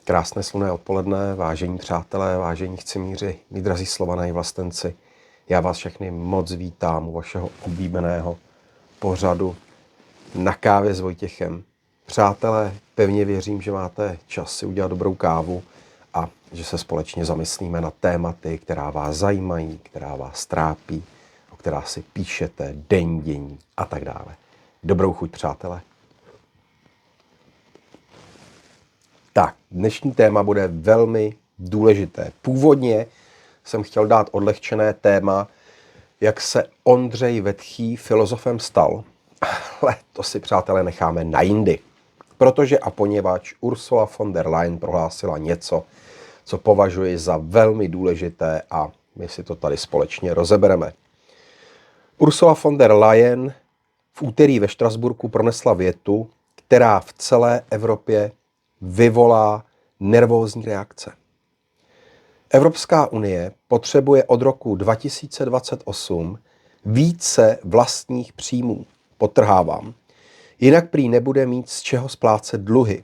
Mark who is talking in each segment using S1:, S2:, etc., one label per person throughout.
S1: Krásné slunné odpoledne, vážení přátelé, vážení chcimíři, mí drazí Slované i vlastenci. Já vás všechny moc vítám u vašeho oblíbeného pořadu Na kávě s Vojtěchem. Přátelé, pevně věřím, že máte čas si udělat dobrou kávu a že se společně zamyslíme na tématy, která vás zajímají, která vás trápí, o která si píšete denní a tak dále. Dobrou chuť, přátelé. Tak, dnešní téma bude velmi důležité. Původně jsem chtěl dát odlehčené téma, jak se Ondřej Vetchý filozofem stal, ale to si, přátelé, necháme na jindy. Protože a poněvadž Ursula von der Leyen prohlásila něco, co považuji za velmi důležité a my si to tady společně rozebereme. Ursula von der Leyen v úterý ve Štrasburku pronesla větu, která v celé Evropě vyvolá nervózní reakce. Evropská unie potřebuje od roku 2028 více vlastních příjmů, podtrhávám. Jinak prý nebude mít z čeho splácet dluhy,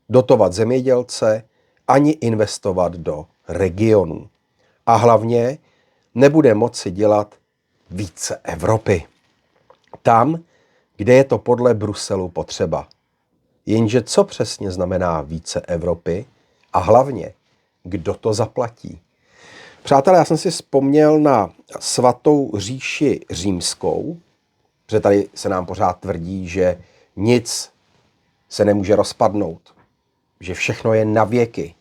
S1: dotovat zemědělce ani investovat do regionů. A hlavně nebude moci dělat více Evropy. Tam, kde je to podle Bruselu potřeba. Jenže co přesně znamená více Evropy a hlavně, kdo to zaplatí? Přátelé, já jsem si vzpomněl na svatou říši římskou, protože tady se nám pořád tvrdí, že nic se nemůže rozpadnout, že všechno je na věky.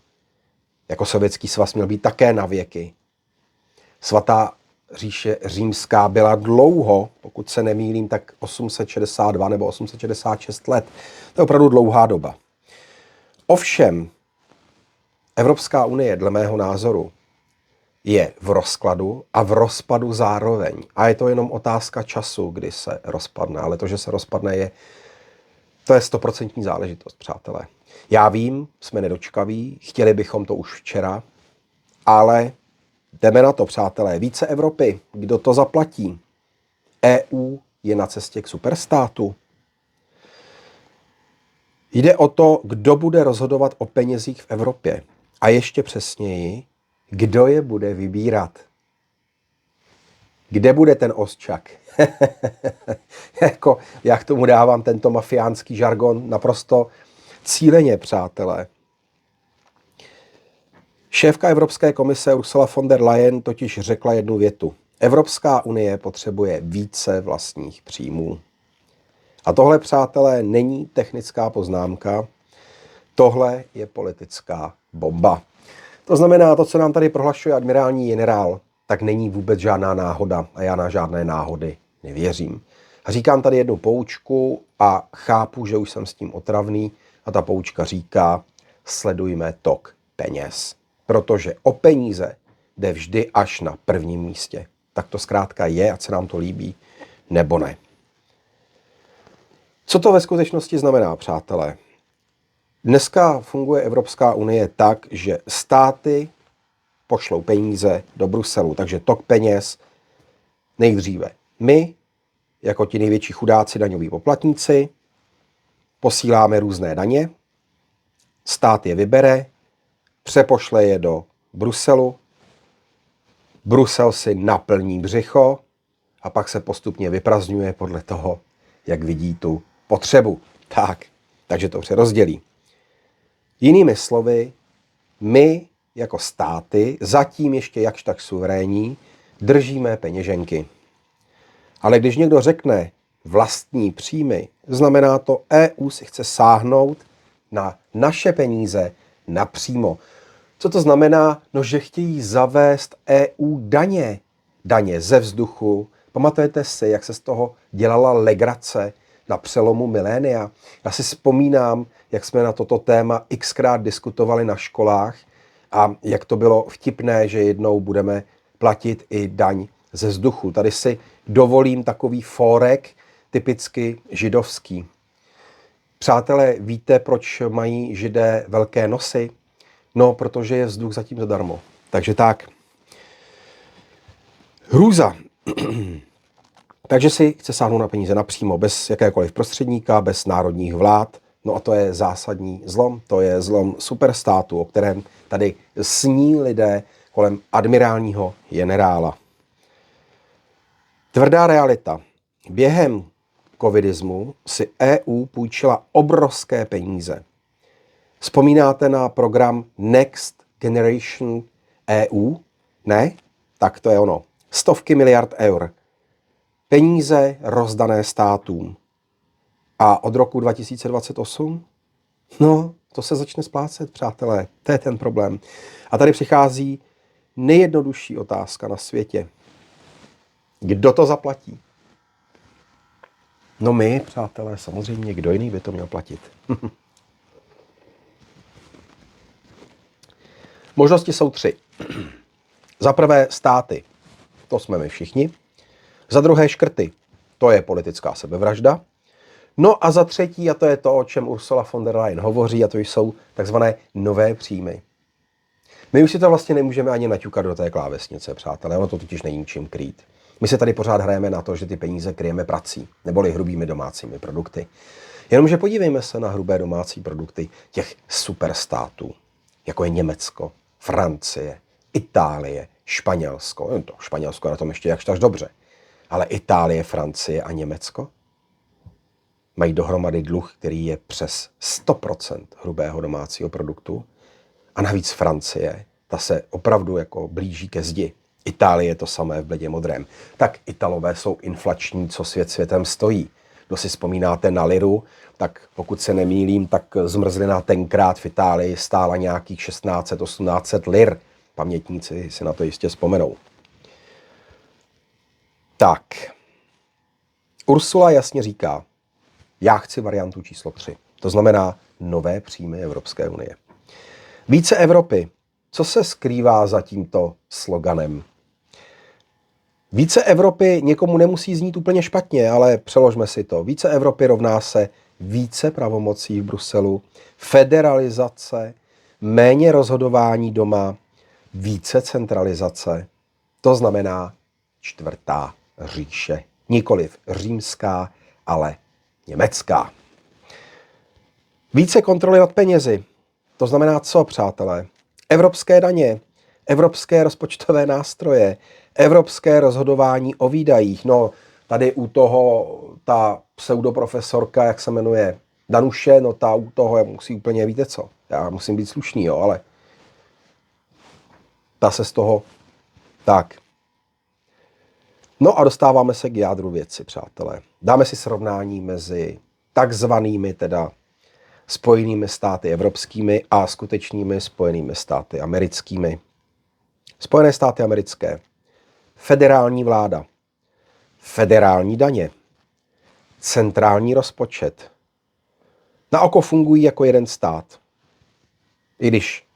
S1: Jako Sovětský svaz měl být také na věky. Svatá říše římská byla dlouho, pokud se nemýlím, tak 862 nebo 866 let. To je opravdu dlouhá doba. Ovšem, Evropská unie, dle mého názoru, je v rozkladu a v rozpadu zároveň. A je to jenom otázka času, kdy se rozpadne. Ale to, že se rozpadne, to je 100% záležitost, přátelé. Já vím, jsme nedočkaví, chtěli bychom to už včera, ale jdeme na to, přátelé. Více Evropy. Kdo to zaplatí? EU je na cestě k superstátu. Jde o to, kdo bude rozhodovat o penězích v Evropě. A ještě přesněji, kdo je bude vybírat. Kde bude ten Ostčak? Já k tomu dávám tento mafiánský žargon naprosto cíleně, přátelé. Šéfka Evropské komise Ursula von der Leyen totiž řekla jednu větu. Evropská unie potřebuje více vlastních příjmů. A tohle, přátelé, není technická poznámka, tohle je politická bomba. To znamená, to, co nám tady prohlašuje admirální generál, tak není vůbec žádná náhoda a já na žádné náhody nevěřím. A říkám tady jednu poučku a chápu, že už jsem s tím otravný a ta poučka říká, sledujme tok peněz. Protože o peníze jde vždy až na prvním místě. Tak to zkrátka je, ať se nám to líbí, nebo ne. Co to ve skutečnosti znamená, přátelé? Dneska funguje Evropská unie tak, že státy pošlou peníze do Bruselu, takže tok peněz nejdříve. My, jako ti největší chudáci daňoví poplatníci, posíláme různé daně, stát je vybere, přepošle je do Bruselu, Brusel si naplní břicho a pak se postupně vyprazdňuje podle toho, jak vidí tu potřebu. Takže to přerozdělí. Jinými slovy, my jako státy, zatím ještě jakž tak suverénní, držíme peněženky. Ale když někdo řekne vlastní příjmy, znamená to, EU si chce sáhnout na naše peníze napřímo. Co to znamená? No, že chtějí zavést EU daně. Daně ze vzduchu. Pamatujete si, jak se z toho dělala legrace na přelomu milénia? Já si vzpomínám, jak jsme na toto téma xkrát diskutovali na školách a jak to bylo vtipné, že jednou budeme platit i daň ze vzduchu. Tady si dovolím takový fórek, typicky židovský. Přátelé, víte, proč mají Židé velké nosy? No, protože je vzduch zatím zadarmo. Takže tak. Hrůza. Takže si chce sáhnout na peníze napřímo, bez jakékoliv prostředníka, bez národních vlád, No a to je zásadní zlom, to je zlom superstátu, o kterém tady sní lidé kolem admirálního generála. Tvrdá realita. Během covidismu si EU půjčila obrovské peníze. Vzpomínáte na program Next Generation EU? Ne? Tak to je ono. Stovky miliard eur. Peníze rozdané státům. A od roku 2028? No, to se začne splácet, přátelé. To je ten problém. A tady přichází nejjednodušší otázka na světě. Kdo to zaplatí? No my, přátelé, samozřejmě, kdo jiný by to měl platit? Možnosti jsou 3. Za prvé státy, to jsme my všichni. Za druhé škrty, to je politická sebevražda. No a za třetí, a to je to, o čem Ursula von der Leyen hovoří, a to jsou takzvané nové příjmy. My už si to vlastně nemůžeme ani naťukat do té klávesnice, přátelé, ono to totiž není čím krýt. My se tady pořád hrajeme na to, že ty peníze kryjeme prací, neboli hrubými domácími produkty. Jenomže podívejme se na hrubé domácí produkty těch superstátů, jako je Německo, Francie, Itálie, Španělsko. No to Španělsko je na tom ještě jakž tak dobře. Ale Itálie, Francie a Německo mají dohromady dluh, který je přes 100% hrubého domácího produktu. A navíc Francie, ta se opravdu jako blíží ke zdi. Itálie je to samé v bledě modrém. Tak Italové jsou inflační, co svět světem stojí. Kdo si vzpomínáte na liru, tak pokud se nemýlím, tak zmrzlina tenkrát v Itálii stála nějakých 1600-1800 lir. Pamětníci si na to jistě vzpomenou. Tak, Ursula jasně říká, já chci variantu číslo 3. To znamená nové příjmy Evropské unie. Více Evropy. Co se skrývá za tímto sloganem? Více Evropy někomu nemusí znít úplně špatně, ale přeložme si to. Více Evropy rovná se více pravomocí v Bruselu, federalizace, méně rozhodování doma, více centralizace. To znamená čtvrtá říše. Nikoliv římská, ale německá. Více kontroly nad penězi. To znamená co, přátelé? Evropské daně, evropské rozpočtové nástroje, evropské rozhodování o výdajích. No, tady u toho ta pseudoprofesorka, jak se jmenuje, Danuše, no ta u toho musí úplně, víte co, já musím být slušný, jo, ale ta se z toho, tak. No a dostáváme se k jádru věci, přátelé. Dáme si srovnání mezi takzvanými teda Spojenými státy evropskými a skutečnými Spojenými státy americkými. Spojené státy americké. Federální vláda. Federální daně. Centrální rozpočet. Na oko fungují jako jeden stát. I když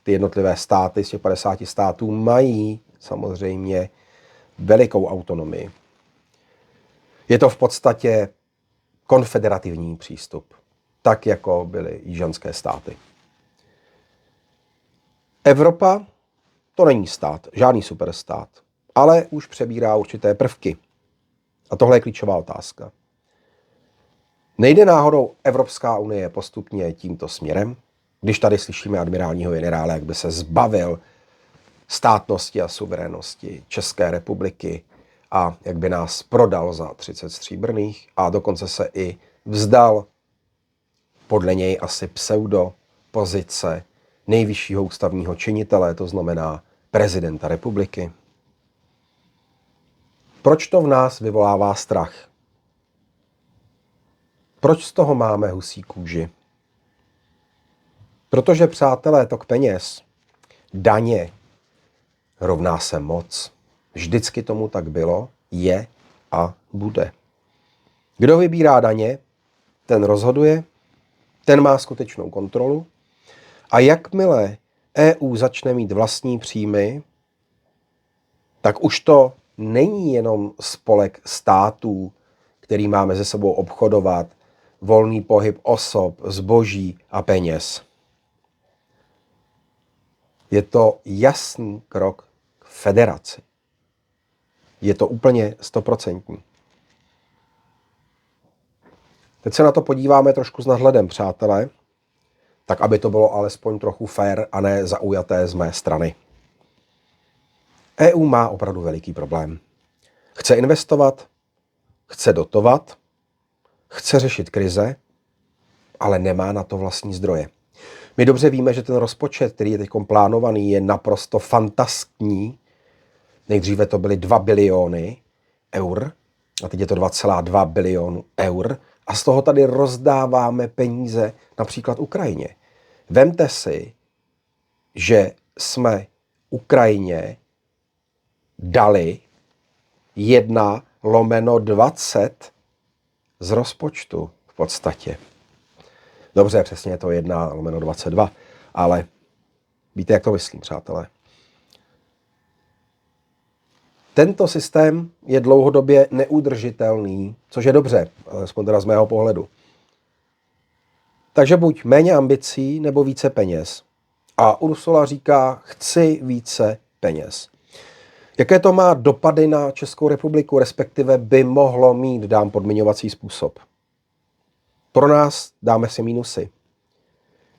S1: ty jednotlivé státy z těch 50 států mají samozřejmě velikou autonomii. Je to v podstatě konfederativní přístup, tak jako byly jižanské státy. Evropa to není stát, žádný superstát, ale už přebírá určité prvky. A tohle je klíčová otázka. Nejde náhodou Evropská unie postupně tímto směrem? Když tady slyšíme admirálního generála, jak by se zbavil státnosti a suverénnosti České republiky a jak by nás prodal za 30 stříbrných a dokonce se i vzdal podle něj asi pseudo pozice nejvyššího ústavního činitele, to znamená prezidenta republiky. Proč to v nás vyvolává strach? Proč z toho máme husí kůži? Protože, přátelé, tok peněz, daně rovná se moc. Vždycky tomu tak bylo, je a bude. Kdo vybírá daně, ten rozhoduje, ten má skutečnou kontrolu. A jakmile EU začne mít vlastní příjmy, tak už to není jenom spolek států, který má mezi sebou obchodovat, volný pohyb osob, zboží a peněz. Je to jasný krok k federaci. Je to úplně 100%. Teď se na to podíváme trošku s nadhledem, přátelé, tak aby to bylo alespoň trochu fair a ne zaujaté z mé strany. EU má opravdu veliký problém. Chce investovat, chce dotovat, chce řešit krize, ale nemá na to vlastní zdroje. My dobře víme, že ten rozpočet, který je teď plánovaný, je naprosto fantastní. Nejdříve to byly 2 biliony eur, a teď je to 2,2 bilionu eur. A z toho tady rozdáváme peníze například Ukrajině. Vemte si, že jsme Ukrajině dali 1/20 z rozpočtu v podstatě. Dobře, přesně je to 1/22, ale víte, jak to myslím, přátelé. Tento systém je dlouhodobě neudržitelný, což je dobře, alespoň teda z mého pohledu. Takže buď méně ambicí, nebo více peněz. A Ursula říká, chci více peněz. Jaké to má dopady na Českou republiku, respektive by mohlo mít, dám podmiňovací způsob. Pro nás dáme si mínusy.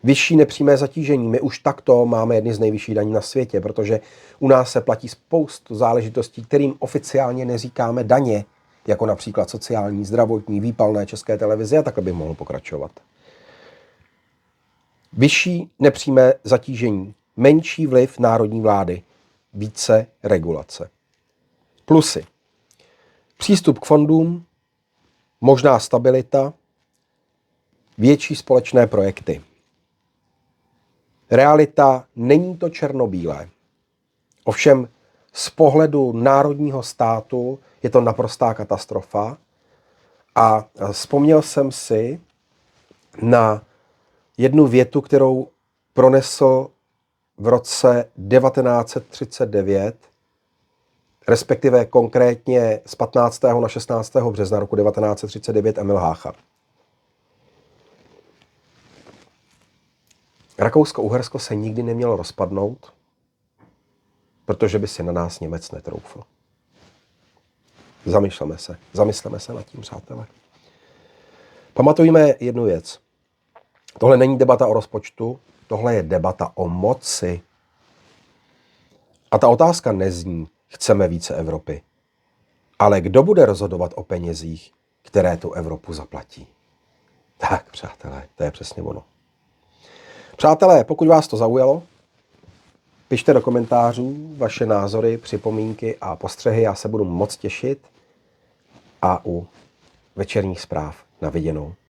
S1: Vyšší nepřímé zatížení. My už takto máme jedny z nejvyšších daní na světě, protože u nás se platí spoustu záležitostí, kterým oficiálně neříkáme daně, jako například sociální, zdravotní, výpalné České televize a takhle bych mohl pokračovat. Vyšší nepřímé zatížení, menší vliv národní vlády, více regulace. Plusy. Přístup k fondům, možná stabilita, větší společné projekty. Realita není to černobílé. Ovšem z pohledu národního státu je to naprostá katastrofa. A vzpomněl jsem si na jednu větu, kterou pronesl v roce 1939, respektive konkrétně z 15. na 16. března roku 1939 Emil Hácha. Rakousko-Uhersko se nikdy nemělo rozpadnout, protože by si na nás Němec netroufl. Zamysleme se nad tím, přátelé. Pamatujme jednu věc. Tohle není debata o rozpočtu, tohle je debata o moci. A ta otázka nezní, chceme více Evropy. Ale kdo bude rozhodovat o penězích, které tu Evropu zaplatí? Tak, přátelé, to je přesně ono. Přátelé, pokud vás to zaujalo, pište do komentářů vaše názory, připomínky a postřehy. Já se budu moc těšit a u večerních zpráv na viděnou.